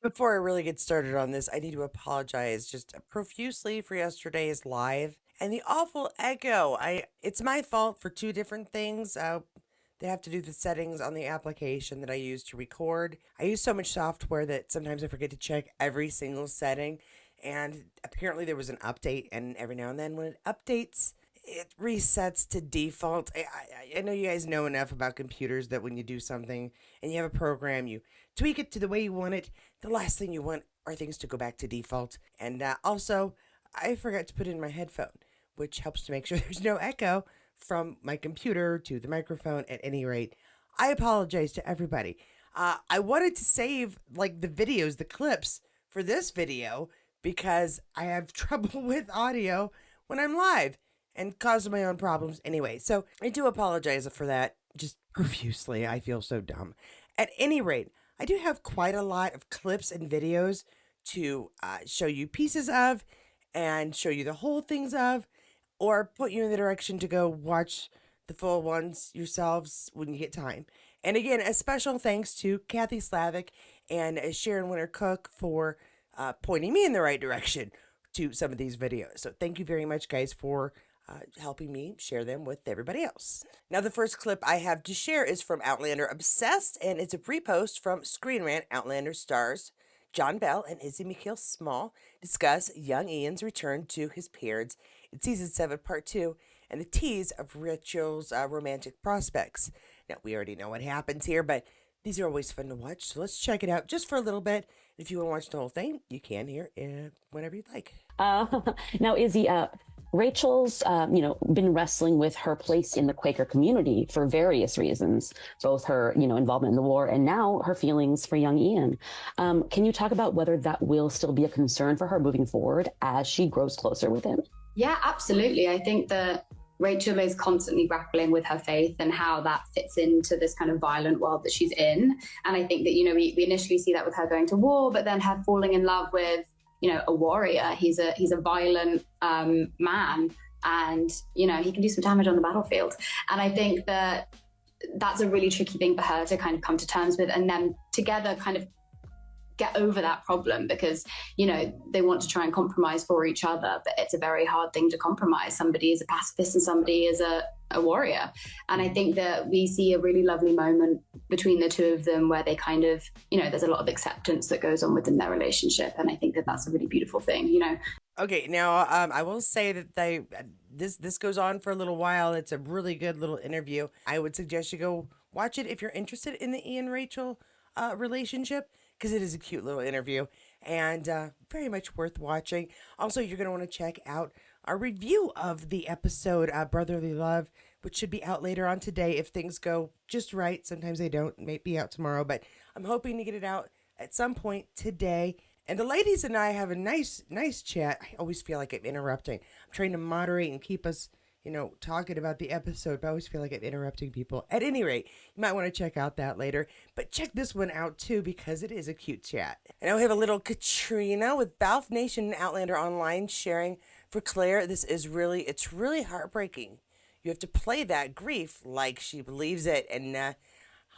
Before I really get started on this, I need to apologize just profusely for yesterday's live and the awful echo. It's my fault for two different things. They have to do the settings on the application that I use to record. I use so much software that sometimes I forget to check every single setting. And apparently there was an update, and every now and then when it updates, it resets to default. I know you guys know enough about computers that when you do something and you have a program, you tweak it to the way you want it. The last thing you want are things to go back to default. And also, I forgot to put in my headphone, which helps to make sure there's no echo from my computer to the microphone. At any rate, I apologize to everybody. I wanted to save like the videos, the clips for this video because I have trouble with audio when I'm live and cause my own problems anyway. So I do apologize for that just profusely. I feel so dumb. At any rate, I do have quite a lot of clips and videos to show you pieces of and show you the whole things of, or put you in the direction to go watch the full ones yourselves when you get time. And again, a special thanks to Kathy Slavic and Sharon Winter Cook for pointing me in the right direction to some of these videos. So thank you very much, guys, for helping me share them with everybody else. Now, the first clip I have to share is from Outlander Obsessed, and it's a repost from Screen Rant. Outlander stars John Bell and Izzy McKeel Small discuss young Ian's return to his parents in season 7, part 2, and the tease of Rachel's romantic prospects. Now, we already know what happens here, but these are always fun to watch, so let's check it out just for a little bit. If you want to watch the whole thing, you can here whenever you'd like. Uh, Now, Izzy, Rachel's, been wrestling with her place in the Quaker community for various reasons, both her, involvement in the war and now her feelings for young Ian. Can you talk about whether that will still be a concern for her moving forward as she grows closer with him? Yeah, absolutely. I think that Rachel is constantly grappling with her faith and how that fits into this kind of violent world that she's in. And I think that, we initially see that with her going to war, but then her falling in love with, a warrior. He's a violent man, and, he can do some damage on the battlefield. And I think that that's a really tricky thing for her to kind of come to terms with, and then together kind of get over that problem, because they want to try and compromise for each other, but it's a very hard thing to compromise. Somebody is a pacifist and somebody is a warrior. And I think that we see a really lovely moment between the two of them where they kind of, there's a lot of acceptance that goes on within their relationship, and I think that that's a really beautiful thing. Okay, now I will say that this goes on for a little while. It's a really good little interview. I would suggest you go watch it if you're interested in the Ian Rachel relationship, because it is a cute little interview and very much worth watching. Also, you're going to want to check out our review of the episode Brotherly Love, which should be out later on today if things go just right. Sometimes they don't, it may be out tomorrow, but I'm hoping to get it out at some point today. And the ladies and I have a nice chat. I always feel like I'm interrupting. I'm trying to moderate and keep us, talking about the episode, but I always feel like I'm interrupting people. At any rate, you might want to check out that later. But check this one out too, because it is a cute chat. And now we have a little Caitriona with Balfe Nation and Outlander Online sharing for Claire. It's really heartbreaking. You have to play that grief like she believes it. And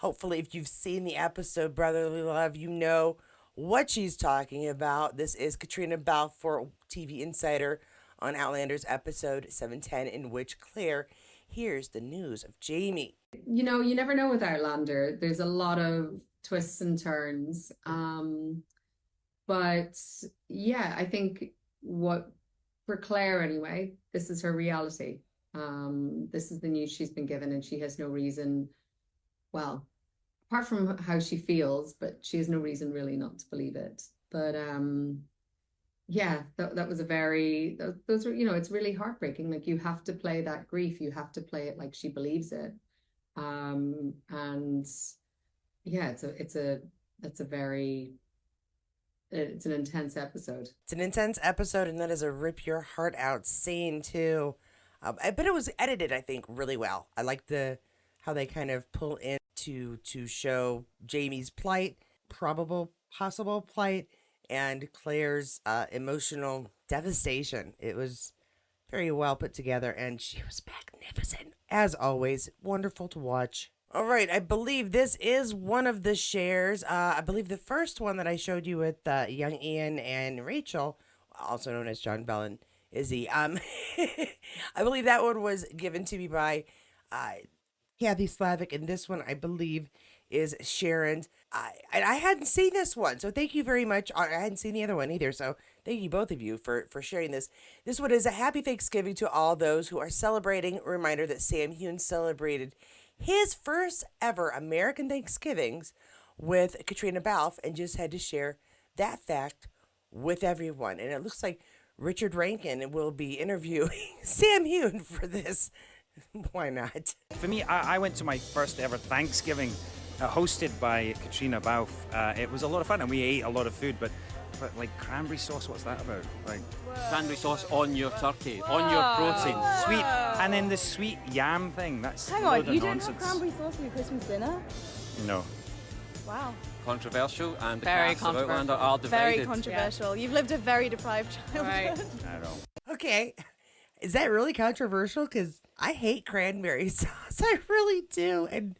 hopefully, if you've seen the episode Brotherly Love, you know what she's talking about. This is Caitriona Balfe for TV Insider on Outlander's episode 710, in which Claire hears the news of Jamie. You never know with Outlander. There's a lot of twists and turns. But yeah, I think what for Claire anyway, this is her reality. This is the news she's been given, and she has no reason, well, apart from how she feels, but she has no reason really not to believe it. But yeah, that was a very, those are, it's really heartbreaking. Like, you have to play that grief, you have to play it like she believes it. And yeah, it's an intense episode. It's an intense episode, and that is a rip your heart out scene too. But it was edited, I think, really well. I like how they kind of pull in to show Jamie's plight, possible plight, and Claire's emotional devastation. It was very well put together, and she was magnificent. As always, wonderful to watch. All right, I believe this is one of the shares. I believe the first one that I showed you with young Ian and Rachel, also known as John Bell and Izzy. I believe that one was given to me by uh, Kathy Slavic, and this one I believe is Sharon's. I hadn't seen this one, so thank you very much. I hadn't seen the other one either, so thank you both of you for sharing this. This one is a happy Thanksgiving to all those who are celebrating. A reminder that Sam Heughan celebrated his first ever American Thanksgivings with Caitriona Balfe and just had to share that fact with everyone. And it looks like Richard Rankin will be interviewing Sam Heughan for this. Why not? For me, I went to my first ever Thanksgiving hosted by Caitriona Balfe. It was a lot of fun and we ate a lot of food, but like cranberry sauce, what's that about? Like Cranberry sauce on your turkey, on your protein. sweet, and then the sweet yam thing, that's Hang a load on, of you don't nonsense. have cranberry sauce for your Christmas dinner? No. Wow. Controversial, and the Very cast of Outlander are Very divided. controversial. You've lived a very deprived childhood. Right. I don't know. Okay. Is that really controversial? Because I hate cranberry sauce. I really do. And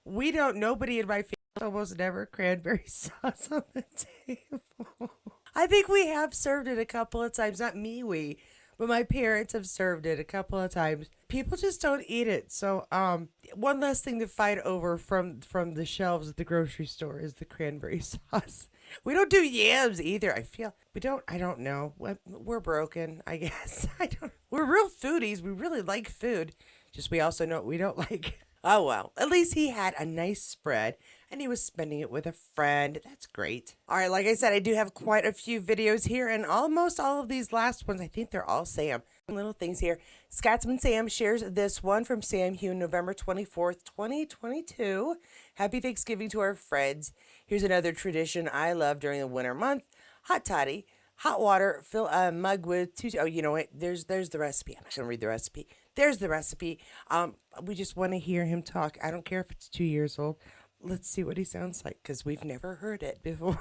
nobody in my family almost never cranberry sauce on the table. I think we have served it a couple of times. Not me, but my parents have served it a couple of times. People just don't eat it. So, one less thing to fight over from the shelves at the grocery store is the cranberry sauce. We don't do yams either. I don't know. We're broken, I guess. We're real foodies. We really like food. Just we also know what we don't like. Oh well, at least he had a nice spread and he was spending it with a friend. That's great. All right, like I said, I do have quite a few videos here, and almost all of these last ones, I think they're all Sam. Little things here. Scotsman Sam shares this one from Sam Heughan, November 24th, 2022. Happy Thanksgiving to our friends. Here's another tradition I love during the winter month. Hot toddy. Hot water, fill a mug with two. Oh, you know what? There's the recipe. I'm not gonna read the recipe. There's the recipe. We just want to hear him talk. I don't care if it's 2 years old. Let's see what he sounds like because we've never heard it before.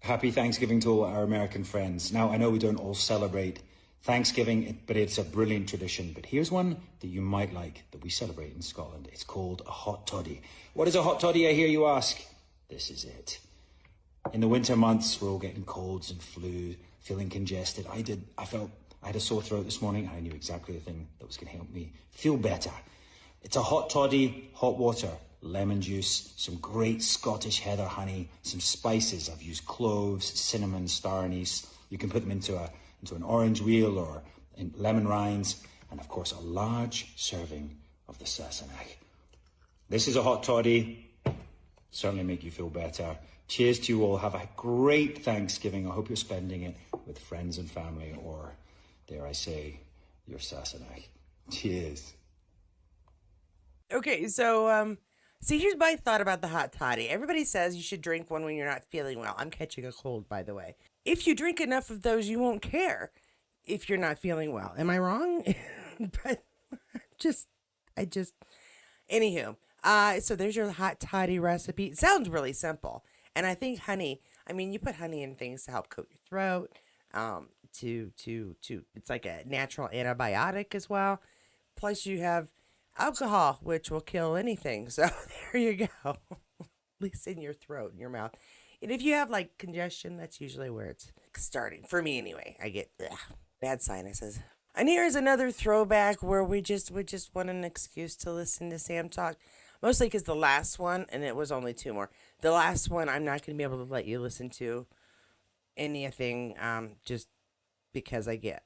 Happy Thanksgiving to all our American friends. Now, I know we don't all celebrate Thanksgiving, but it's a brilliant tradition. But here's one that you might like that we celebrate in Scotland. It's called a hot toddy. What is a hot toddy, I hear you ask? This is it. In the winter months, we're all getting colds and flu, feeling congested. I had a sore throat this morning, and I knew exactly the thing that was going to help me feel better. It's a hot toddy, hot water, lemon juice, some great Scottish heather honey, some spices. I've used cloves, cinnamon, star anise. You can put them into an orange wheel or in lemon rinds, and of course a large serving of the Sassenach. This is a hot toddy. Certainly make you feel better. Cheers to you all. Have a great Thanksgiving. I hope you're spending it with friends and family, or dare I say, your Sassenach. Cheers. Okay, so see, here's my thought about the hot toddy. Everybody says you should drink one when you're not feeling well. I'm catching a cold, by the way. If you drink enough of those, you won't care if you're not feeling well. Am I wrong? But anywho, so there's your hot toddy recipe. It sounds really simple. And I think honey, you put honey in things to help coat your throat, it's like a natural antibiotic as well. Plus you have alcohol, which will kill anything. So there you go. At least in your throat and your mouth. And if you have like congestion, that's usually where it's starting. For me anyway. I get bad sinuses. And here's another throwback where we just want an excuse to listen to Sam talk. Mostly because the last one, and it was only two more. The last one I'm not going to be able to let you listen to anything just because I get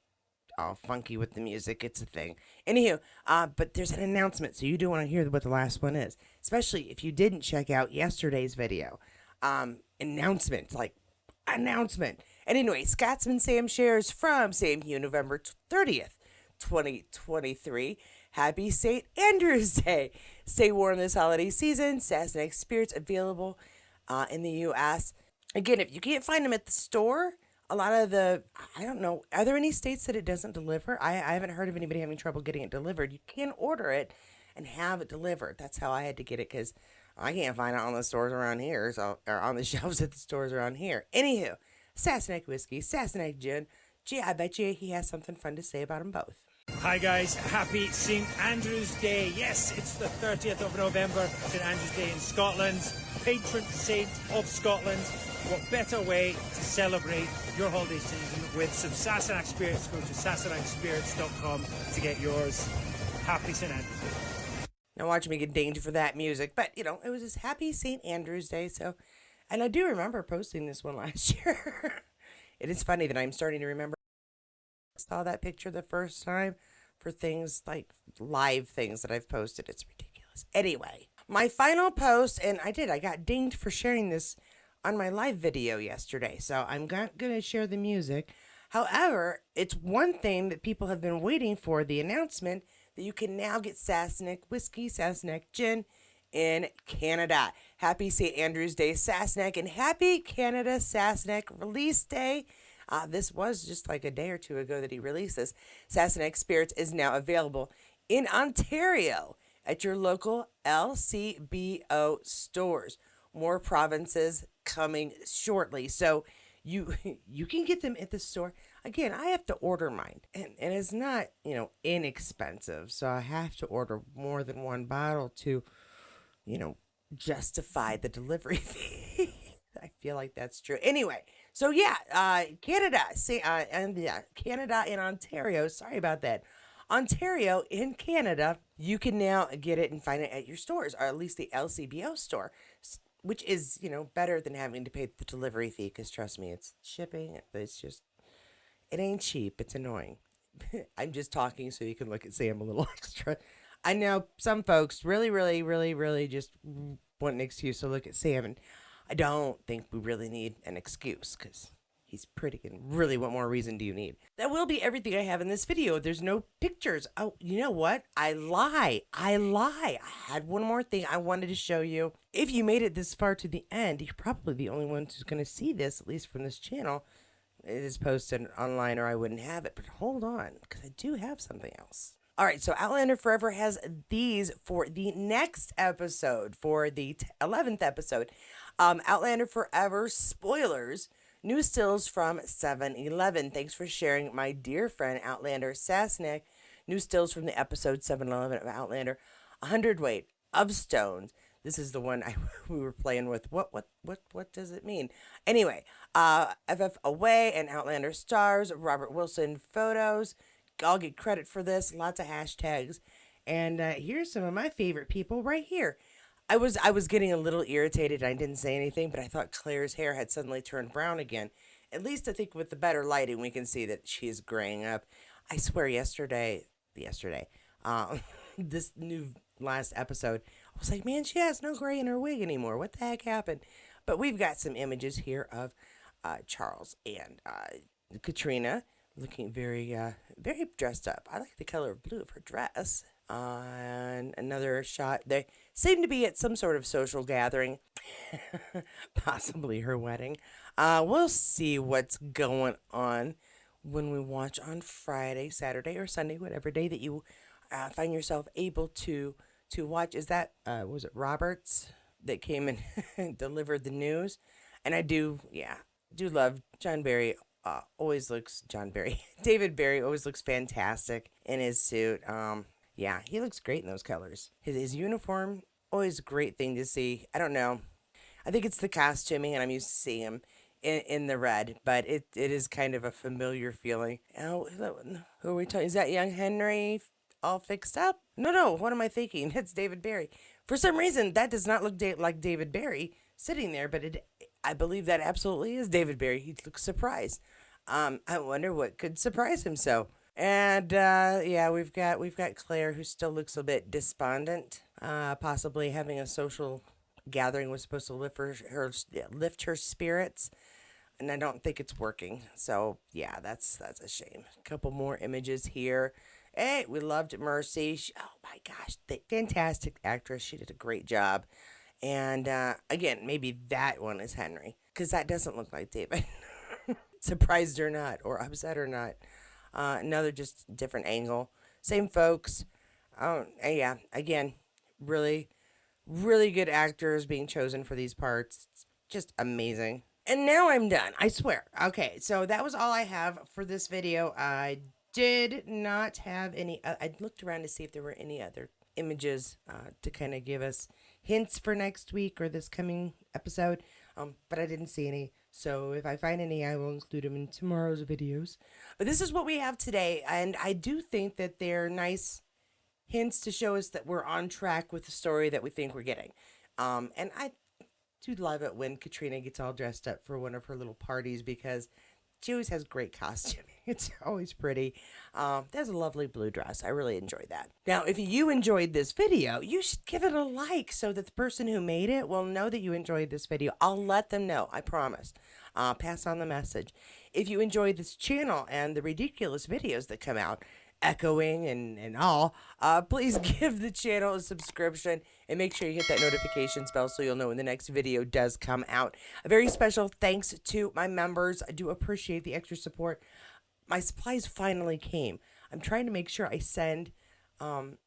all funky with the music. It's a thing. Anywho, but there's an announcement, so you do want to hear what the last one is. Especially if you didn't check out yesterday's video. Announcement. And anyway, Scotsman Sam shares from Sam Heughan, November 30th, 2023. Happy St. Andrew's Day. Stay warm this holiday season. Sassenach Spirits available in the U.S. Again, if you can't find them at the store, a lot of I don't know, are there any states that it doesn't deliver? I haven't heard of anybody having trouble getting it delivered. You can order it and have it delivered. That's how I had to get it because I can't find it on the stores around here, or on the shelves at the stores around here. Anywho, Sassenach whiskey, Sassenach gin. Gee, I bet you he has something fun to say about them both. Hi guys, happy St Andrew's Day. Yes, it's the 30th of November, St Andrew's Day in Scotland, patron saint of Scotland. What better way to celebrate your holiday season with some Sassenach spirits? Go to sassenachspirits.com to get yours. Happy St Andrew's Day. Now watch me get dinged for that music, but you know, it was his happy St. Andrew's Day, so, and I do remember posting this one last year. It is funny that I'm starting to remember I saw that picture the first time for things like live things that I've posted. It's ridiculous. Anyway, my final post, and I got dinged for sharing this on my live video yesterday, so I'm not going to share the music. However, it's one thing that people have been waiting for, the announcement that you can now get Sassenach whiskey, Sassenach gin in Canada. Happy St. Andrew's Day, Sassenach, and happy Canada Sassenach release day. This was just like a day or two ago that he released this. Sassenach Spirits is now available in Ontario at your local LCBO stores. More provinces coming shortly. So you you can get them at the store. Again, I have to order mine. And it's not, inexpensive. So I have to order more than one bottle to, justify the delivery fee. I feel like that's true. Anyway, so yeah, Canada, Canada and Ontario. Sorry about that. Ontario in Canada, you can now get it and find it at your stores, or at least the LCBO store, which is, better than having to pay the delivery fee. Because trust me, it's shipping. It's just, it ain't cheap. It's annoying. I'm just talking so you can look at Sam a little extra. I know some folks really, really, really, really just want an excuse to look at Sam, and I don't think we really need an excuse because he's pretty, and really, what more reason do you need? That will be everything I have in this video. There's no pictures. Oh, you know what? I lie. I had one more thing I wanted to show you. If you made it this far to the end, you're probably the only one who's going to see this, at least from this channel. It is posted online or I wouldn't have it. But hold on, because I do have something else. All right, so Outlander Forever has these for the next episode, for the 11th episode. Outlander Forever spoilers, new stills from 7-Eleven. Thanks for sharing, my dear friend Outlander Sassenach. New stills from the episode 7-Eleven of Outlander. 100 weight of stones. This is the one we were playing with. What does it mean? Anyway, FF Away and Outlander stars, Robert Wilson photos. I'll get credit for this. Lots of hashtags. And here's some of my favorite people right here. I was getting a little irritated. I didn't say anything, but I thought Claire's hair had suddenly turned brown again. At least I think with the better lighting, we can see that she's graying up. I swear yesterday, this new last episode, I was like, man, she has no gray in her wig anymore. What the heck happened? But we've got some images here of Charles and Caitriona looking very, very dressed up. I like the color of blue of her dress. And another shot. They seem to be at some sort of social gathering, possibly her wedding. We'll see what's going on when we watch on Friday, Saturday, or Sunday, whatever day that you find yourself able to watch. Is that was it Roberts that came and delivered the news? And I do love John Barry. David Barry always looks fantastic in his suit. Yeah, he looks great in those colors. His uniform, always a great thing to see. I don't know. I think it's the costuming, and I'm used to seeing him in the red, but it is kind of a familiar feeling. Oh, who are we talking? Is that young Henry all fixed up? No, what am I thinking? It's David Barry. For some reason, that does not look like David Barry sitting there, but I believe that absolutely is David Barry. He looks surprised. I wonder what could surprise him so. And we've got Claire, who still looks a bit despondent. Possibly having a social gathering was supposed to lift her spirits, and I don't think it's working. So yeah, that's a shame. A couple more images here. Hey, we loved Mercy. Oh my gosh, the fantastic actress. She did a great job. And again, maybe that one is Henry, because that doesn't look like David. Surprised or not, or upset or not. Another just different angle. Same folks. Yeah, again, really, really good actors being chosen for these parts. It's just amazing. And now I'm done, I swear. Okay, so that was all I have for this video. I did not have any. I looked around to see if there were any other images to kind of give us hints for next week or this coming episode, but I didn't see any. So if I find any, I will include them in tomorrow's videos. But this is what we have today, and I do think that they're nice hints to show us that we're on track with the story that we think we're getting. And I do love it when Caitriona gets all dressed up for one of her little parties because she always has great costuming. It's always pretty. There's a lovely blue dress. I really enjoyed that. Now, if you enjoyed this video, you should give it a like so that the person who made it will know that you enjoyed this video. I'll let them know. I promise. Pass on the message. If you enjoyed this channel and the ridiculous videos that come out, echoing and all, please give the channel a subscription and make sure you hit that notifications bell so you'll know when the next video does come out. A very special thanks to my members. I do appreciate the extra support. My supplies finally came. I'm trying to make sure I send some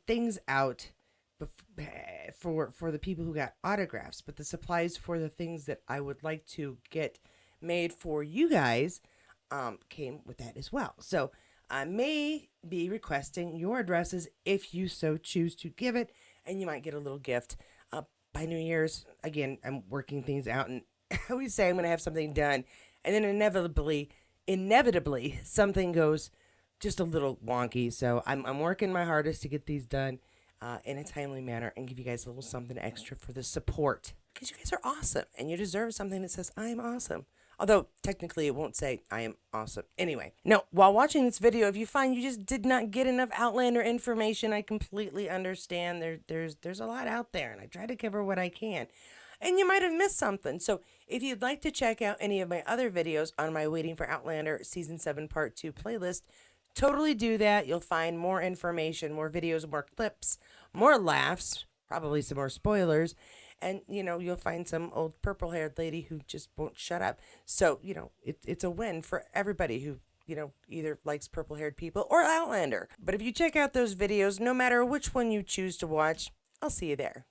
things out for the people who got autographs, but the supplies for the things that I would like to get made for you guys came with that as well. So I may be requesting your addresses if you so choose to give it, and you might get a little gift by New Year's. Again, I'm working things out, and I always say I'm going to have something done, and then inevitably, something goes just a little wonky. So I'm working my hardest to get these done in a timely manner and give you guys a little something extra for the support, because you guys are awesome, and you deserve something that says I'm awesome. Although, technically, it won't say, I am awesome. Anyway, now, while watching this video, if you find you just did not get enough Outlander information, I completely understand. There's a lot out there, and I try to cover what I can. And you might have missed something. So, if you'd like to check out any of my other videos on my Waiting for Outlander Season 7 Part 2 playlist, totally do that. You'll find more information, more videos, more clips, more laughs, probably some more spoilers, and you'll find some old purple-haired lady who just won't shut up. So it's a win for everybody who either likes purple-haired people or Outlander. But if you check out those videos, no matter which one you choose to watch, I'll see you there.